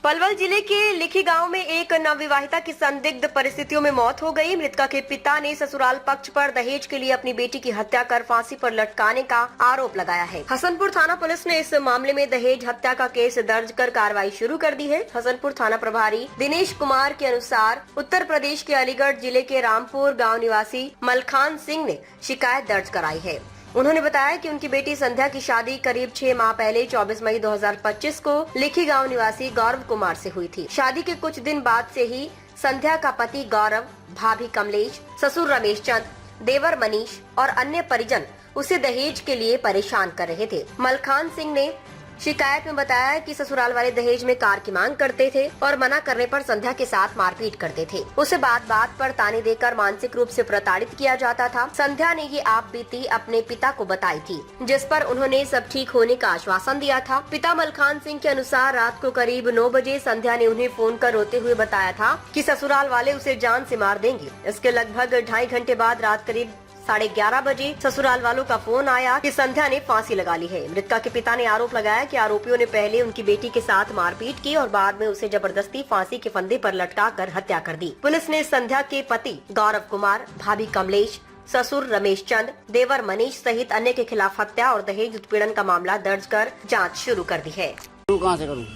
पलवल जिले के लिखी गांव में एक नवविवाहिता की संदिग्ध परिस्थितियों में मौत हो गई। मृतका के पिता ने ससुराल पक्ष पर दहेज के लिए अपनी बेटी की हत्या कर फांसी पर लटकाने का आरोप लगाया है। हसनपुर थाना पुलिस ने इस मामले में दहेज हत्या का केस दर्ज कर कार्रवाई शुरू कर दी है। हसनपुर थाना प्रभारी दिनेश कुमार के अनुसार उत्तर प्रदेश के अलीगढ़ जिले के रामपुर गाँव निवासी मलखान सिंह ने शिकायत दर्ज कराई है। उन्होंने बताया कि उनकी बेटी संध्या की शादी करीब 6 माह पहले 24 मई 2025 को लिखी गांव निवासी गौरव कुमार से हुई थी। शादी के कुछ दिन बाद से ही संध्या का पति गौरव, भाभी कमलेश, ससुर रमेश चंद, देवर मनीष और अन्य परिजन उसे दहेज के लिए परेशान कर रहे थे। मलखान सिंह ने शिकायत में बताया कि ससुराल वाले दहेज में कार की मांग करते थे और मना करने पर संध्या के साथ मारपीट करते थे। उसे बात बात पर ताने देकर मानसिक रूप से प्रताड़ित किया जाता था। संध्या ने ये आप बीती अपने पिता को बताई थी, जिस पर उन्होंने सब ठीक होने का आश्वासन दिया था। पिता मलखान सिंह के अनुसार रात को करीब 9 बजे संध्या ने उन्हें फोन कर रोते हुए बताया था कि ससुराल वाले उसे जान से मार देंगे। इसके लगभग 2.5 घंटे बाद रात करीब 11:30 बजे ससुराल वालों का फोन आया कि संध्या ने फांसी लगा ली है। मृतका के पिता ने आरोप लगाया कि आरोपियों ने पहले उनकी बेटी के साथ मारपीट की और बाद में उसे जबरदस्ती फांसी के फंदे पर लटकाकर हत्या कर दी। पुलिस ने संध्या के पति गौरव कुमार, भाभी कमलेश, ससुर रमेश चंद, देवर मनीष सहित अन्य के खिलाफ हत्या और दहेज उत्पीड़न का मामला दर्ज कर जाँच शुरू कर दी है। कहाँ से करूँ?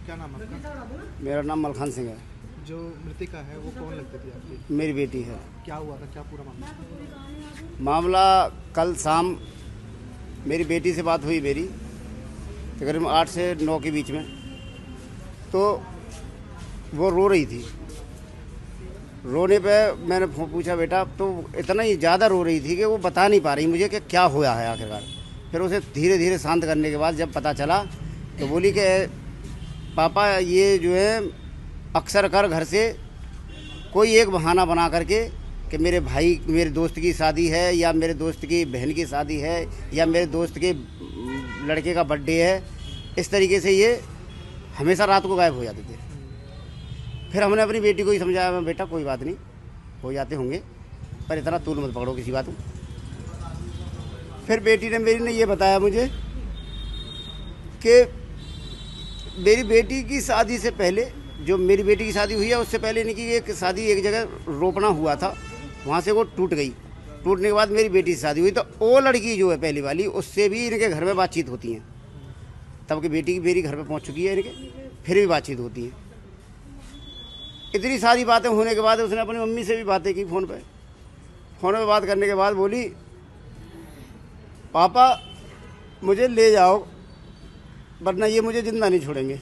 क्या नाम है आपका? मेरा नाम मलखान सिंह है। जो मृतिका है वो कौन लगती थी आपकी? मेरी बेटी है। क्या हुआ था, क्या पूरा मामला कल शाम मेरी बेटी से बात हुई मेरी तकरीबन 8 से 9 के बीच में। तो वो रो रही थी। रोने पे मैंने पूछा बेटा, तो इतना ही ज़्यादा रो रही थी कि वो बता नहीं पा रही मुझे कि क्या हुआ है आखिरकार। फिर उसे धीरे धीरे शांत करने के बाद जब पता चला तो बोली कि पापा ये जो है अक्सर कर घर से कोई एक बहाना बना करके कि मेरे भाई, मेरे दोस्त की शादी है या मेरे दोस्त की बहन की शादी है या मेरे दोस्त के लड़के का बर्थडे है, इस तरीके से ये हमेशा रात को गायब हो जाते थे। फिर हमने अपनी बेटी को ही समझाया, बेटा कोई बात नहीं, हो जाते होंगे पर इतना तूल मत पकड़ो किसी बात में। फिर बेटी ने मेरी ने ये बताया मुझे कि मेरी बेटी की शादी से पहले, जो मेरी बेटी की शादी हुई है उससे पहले इनकी एक शादी एक जगह रोपना हुआ था, वहाँ से वो टूट गई। टूटने के बाद मेरी बेटी से शादी हुई तो वो लड़की जो है पहली वाली, उससे भी इनके घर में बातचीत होती है। तब की बेटी की मेरी घर पे पहुँच चुकी है इनके, फिर भी बातचीत होती है। इतनी सारी बातें होने के बाद उसने अपनी मम्मी से भी बातें की फ़ोन पे बात करने के बाद बोली, पापा मुझे ले जाओ वरना ये मुझे जिंदा नहीं छोड़ेंगे।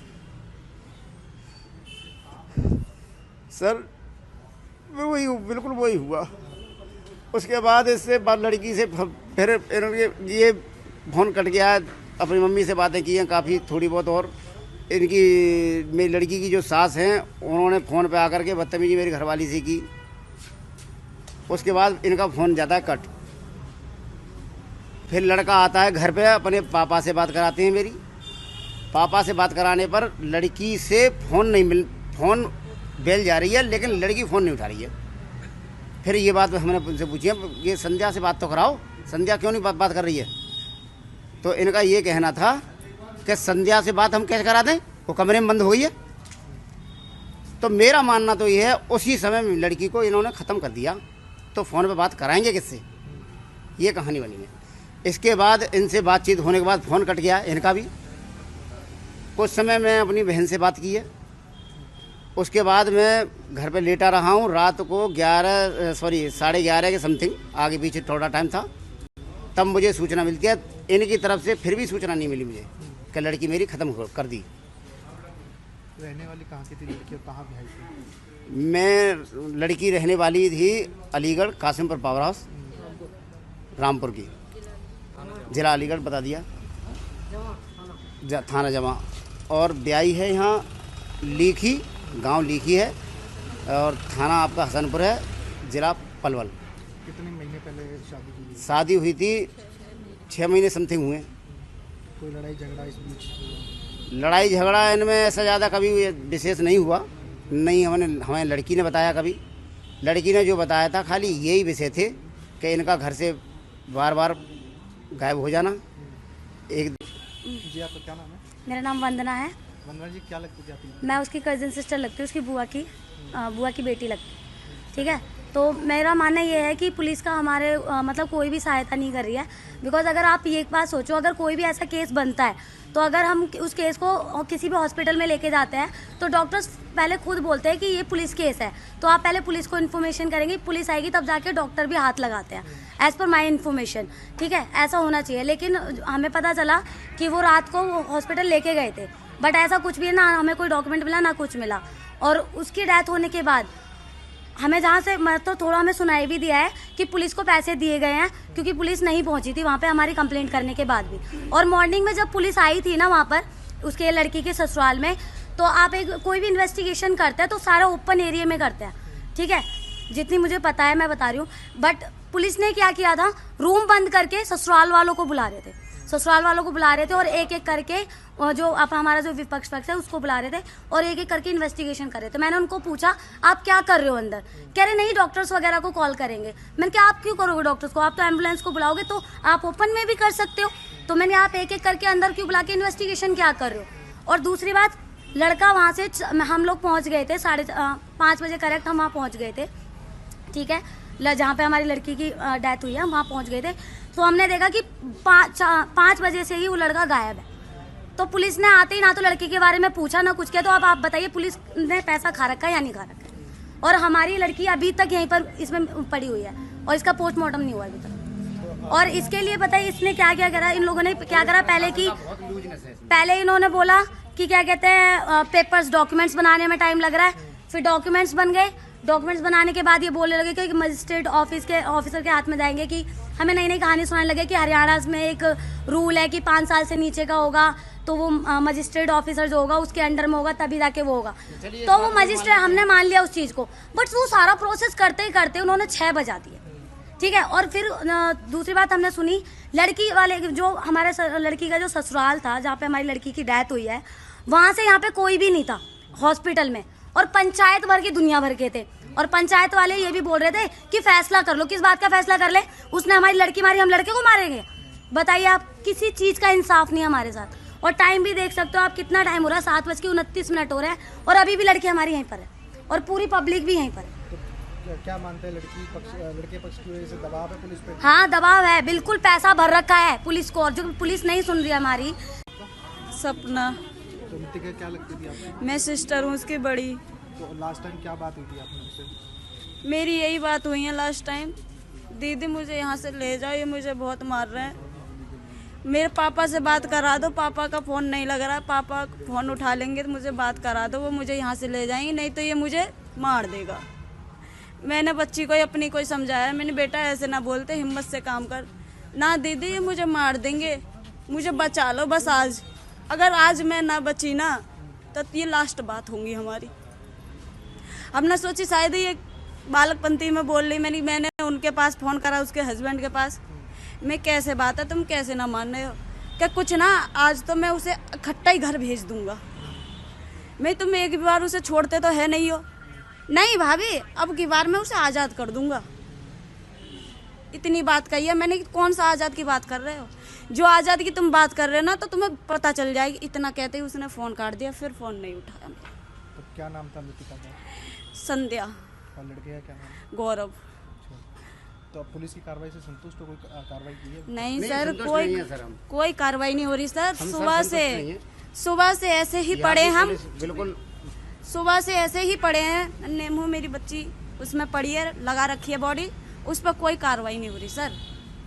सर वही बिल्कुल वही हुआ। उसके बाद इससे बाद लड़की से फिर इन्होंने ये फ़ोन कट गया। अपनी मम्मी से बातें की हैं काफ़ी थोड़ी बहुत, और इनकी मेरी लड़की की जो सास हैं उन्होंने फ़ोन पे आकर के बदतमीजी मेरी घरवाली से की। उसके बाद इनका फ़ोन जाता है कट। फिर लड़का आता है घर पे, अपने पापा से बात कराते हैं मेरी। पापा से बात कराने पर लड़की से फ़ोन बेल जा रही है लेकिन लड़की फ़ोन नहीं उठा रही है। फिर ये बात हमने उनसे पूछी है, ये संध्या से बात तो कराओ, संध्या क्यों नहीं बात कर रही है? तो इनका ये कहना था कि संध्या से बात हम कैसे करा दें, वो कमरे में बंद हो गई है। तो मेरा मानना तो ये है उसी समय में लड़की को इन्होंने ख़त्म कर दिया, तो फ़ोन पे बात कराएंगे किससे? ये कहानी बनी है। इसके बाद इनसे बातचीत होने के बाद फ़ोन कट गया इनका भी। कुछ समय मैं अपनी बहन से बात की है। उसके बाद मैं घर पे लेटा रहा हूँ। रात को 11:30 के समथिंग, आगे पीछे थोड़ा टाइम था, तब मुझे सूचना मिलती है इनकी तरफ से। फिर भी सूचना नहीं मिली मुझे कि लड़की मेरी ख़त्म कर दी। रहने वाली कहाँ की थी लड़की और कहाँ ब्याही थी? मैं लड़की रहने वाली थी अलीगढ़ कासिमपुर पावर हाउस, रामपुर की, ज़िला अलीगढ़ बता दिया, थाना जमा। और ब्याही है यहाँ लीखी, गांव लीखी है, और थाना आपका हसनपुर है, ज़िला पलवल। कितने महीने पहले शादी की? शादी हुई थी 6 महीने समथिंग हुए। कोई लड़ाई झगड़ा इस बीच? लड़ाई झगड़ा इनमें ऐसा ज़्यादा कभी विशेष नहीं हुआ। नहीं, हमें लड़की ने बताया। कभी लड़की ने जो बताया था खाली यही विषय थे कि इनका घर से बार बार गायब हो जाना एक जी आपका क्या नाम है? मेरा नाम वंदना है। वंदना जी, क्या लगती थी आपकी? मैं उसकी कज़न सिस्टर लगती हूँ, उसकी बुआ की बेटी लगती हूँ। ठीक है, तो मेरा मानना ये है कि पुलिस का हमारे मतलब कोई भी सहायता नहीं कर रही है। बिकॉज अगर आप ये एक बात सोचो, अगर कोई भी ऐसा केस बनता है तो अगर हम उस केस को किसी भी हॉस्पिटल में लेके जाते हैं तो डॉक्टर्स पहले खुद बोलते हैं कि ये पुलिस केस है, तो आप पहले पुलिस को इन्फॉर्मेशन करेंगे, पुलिस आएगी तब जाके डॉक्टर भी हाथ लगाते हैं, एज पर माई इन्फॉर्मेशन। ठीक है, ऐसा होना चाहिए। लेकिन हमें पता चला कि वो रात को हॉस्पिटल लेके गए थे, बट ऐसा कुछ भी ना हमें कोई डॉक्यूमेंट मिला ना कुछ मिला। और उसकी डेथ होने के बाद हमें जहाँ से मतलब थोड़ा हमें सुनाई भी दिया है कि पुलिस को पैसे दिए गए हैं, क्योंकि पुलिस नहीं पहुंची थी वहाँ पे हमारी कंप्लेंट करने के बाद भी। और मॉर्निंग में जब पुलिस आई थी ना वहाँ पर उसके लड़की के ससुराल में, तो आप कोई भी इन्वेस्टिगेशन करते हैं तो सारा ओपन एरिया में करते हैं। ठीक है, जितनी मुझे पता है मैं बता रही हूँ। बट पुलिस ने क्या किया था, रूम बंद करके ससुराल वालों को बुला रहे थे, और एक एक करके जो आप हमारा जो विपक्ष पक्ष है उसको बुला रहे थे और एक एक करके इन्वेस्टिगेशन कर रहे थे। मैंने उनको पूछा आप क्या कर रहे हो अंदर, कह रहे नहीं डॉक्टर्स वगैरह को कॉल करेंगे। मैंने कहा आप क्यों करोगे डॉक्टर्स को, आप तो एम्बुलेंस को बुलाओगे तो आप ओपन में भी कर सकते हो। तो मैंने आप एक एक करके अंदर क्यों बुला के इन्वेस्टिगेशन क्या कर रहे हो। और दूसरी बात, लड़का वहाँ से हम लोग पहुँच गए थे 5:30 बजे करेक्ट, हम वहाँ पहुँच गए थे। ठीक है, जहाँ पे हमारी लड़की की डेथ हुई है वहाँ पहुँच गए थे। तो हमने देखा कि 5 बजे से ही वो लड़का गायब है। तो पुलिस ने आते ही ना तो लड़की के बारे में पूछा ना कुछ किया। तो अब आप बताइए पुलिस ने पैसा खा रखा है या नहीं खा रखा है। और हमारी लड़की अभी तक यहीं पर इसमें पड़ी हुई है और इसका पोस्टमार्टम नहीं हुआ अभी तक। और इसके लिए बताइए इसने क्या क्या करा, इन लोगों ने क्या करा। पहले इन्होंने बोला कि क्या कहते हैं पेपर्स डॉक्यूमेंट्स बनाने में टाइम लग रहा है, फिर डॉक्यूमेंट्स बन गए। डॉक्यूमेंट्स बनाने के बाद ये बोलने लगे कि मजिस्ट्रेट ऑफिसर के हाथ में जाएंगे, कि हमें नई नई कहानी सुनाने लगे कि हरियाणा में एक रूल है कि 5 साल से नीचे का होगा तो वो मजिस्ट्रेट ऑफिसर जो होगा उसके अंडर में होगा तभी जाके वो होगा। तो वो मजिस्ट्रेट हमने मान लिया उस चीज़ को, बट वो सारा प्रोसेस करते ही करते उन्होंने 6 बजा दिए। ठीक है, और फिर दूसरी बात हमने सुनी, लड़की वाले जो हमारे लड़की का जो ससुराल था जहाँ पे हमारी लड़की की डेथ हुई है, वहाँ से यहाँ पे कोई भी नहीं था हॉस्पिटल में, और पंचायत भर की दुनिया भर के थे। और पंचायत वाले ये भी बोल रहे थे कि फैसला कर लो। किस बात का फैसला कर ले, उसने हमारी लड़की मारी, हम लड़के को मारेंगे। बताइए आप, किसी चीज़ का इंसाफ नहीं हमारे साथ। और टाइम भी देख सकते हो आप, कितना टाइम हो रहा है, 7:29 हो रहे हैं और अभी भी लड़की हमारी यहीं पर है और पूरी पब्लिक भी यहीं पर है। तो क्या मानते हैं लड़के पक्ष की वजह से दबाव है पुलिस पे? हाँ दबाव है, बिल्कुल पैसा भर रखा है पुलिस को, और जो पुलिस नहीं सुन रही है हमारी। सपना, तो मृतिका क्या लगती थी आपको? मैं सिस्टर हूँ उसकी बड़ी। तो लास्ट टाइम क्या बात हुई थी आपने उससे? मेरी यही बात हुई है लास्ट टाइम, दीदी मुझे यहाँ से ले जाओ, ये मुझे बहुत मार रहे हैं, मेरे पापा से बात करा दो। पापा का फ़ोन नहीं लग रहा, पापा फ़ोन उठा लेंगे तो मुझे बात करा दो, वो मुझे यहाँ से ले जाएंगे, नहीं तो ये मुझे मार देगा। मैंने बच्ची को अपनी कोई समझाया, मैंने बेटा ऐसे ना बोलते, हिम्मत से काम कर। ना दीदी ये मुझे मार देंगे, मुझे बचा लो बस आज। अगर आज मैं ना बची ना तो ये लास्ट बात होंगी हमारी। हमने सोची शायद ये बालकपंथी में बोल रही, मैंने उनके पास फ़ोन करा, उसके हस्बैंड के पास। मैं कैसे बात है, तुम कैसे ना मान रहे हो, क्या कुछ ना आज तो मैं उसे इकट्ठा ही घर भेज दूंगा। मैं तुम एक बार उसे छोड़ते तो है नहीं हो, नहीं भाभी अब की बार मैं उसे आज़ाद कर दूंगा। इतनी बात कही है मैंने कि कौन सा आज़ाद की बात कर रहे हो, जो आज़ाद की तुम बात कर रहे हो ना तो तुम्हें पता चल जाएगी। इतना कहते ही उसने फ़ोन काट दिया, फिर फ़ोन नहीं उठाया। तो क्या नाम था मृतिका का? संध्या। और लड़के का क्या नाम? गौरव। तो अब पुलिस की कार्रवाई से संतुष्ट हो, कोई कार्रवाई की है? नहीं सर, संतुष्ट नहीं है सर, हम कोई कार्रवाई नहीं हो रही सर। सुबह से ऐसे ही पड़े हम, बिल्कुल सुबह से ऐसे ही पड़े हैं। नेमू मेरी बच्ची उसमें पड़ी है, लगा रखी है बॉडी, उस पर कोई कार्रवाई नहीं हो रही सर।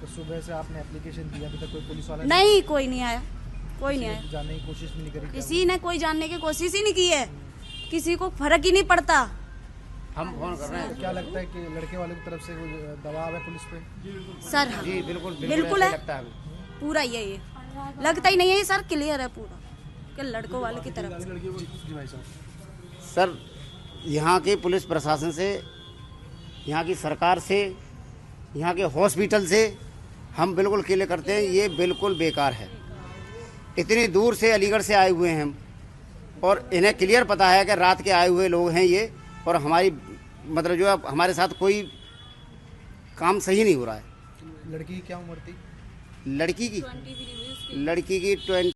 तो सुबह से आपने एप्लीकेशन दिया, अभी तक कोई पुलिस वाला नहीं, कोई नहीं आया, कोई नहीं आया, जानने की कोशिश भी नहीं करी? किसी ने कोई जानने की कोशिश ही नहीं की है, किसी को फर्क ही नहीं पड़ता। हम फोन कर रहे हैं। तो क्या लगता है कि लड़के वाले की तरफ से कोई दबाव है पुलिस पे? सर जी बिल्कुल बिल्कुल है, लगता है पूरा ये लगता ही नहीं है सर, क्लियर है पूरा कि लड़कों वाले की तरफ से। जी भाई साहब। सर, यहाँ के पुलिस प्रशासन से, यहाँ की सरकार से, यहाँ के हॉस्पिटल से हम बिल्कुल क्लियर करते हैं, ये बिल्कुल बेकार है। इतनी दूर से अलीगढ़ से आए हुए हैं हम, और इन्हें क्लियर पता है कि रात के आए हुए लोग हैं ये, और हमारी मतलब जो है हमारे साथ कोई काम सही नहीं हो रहा है। लड़की की क्या उम्र थी? लड़की की लड़की की 20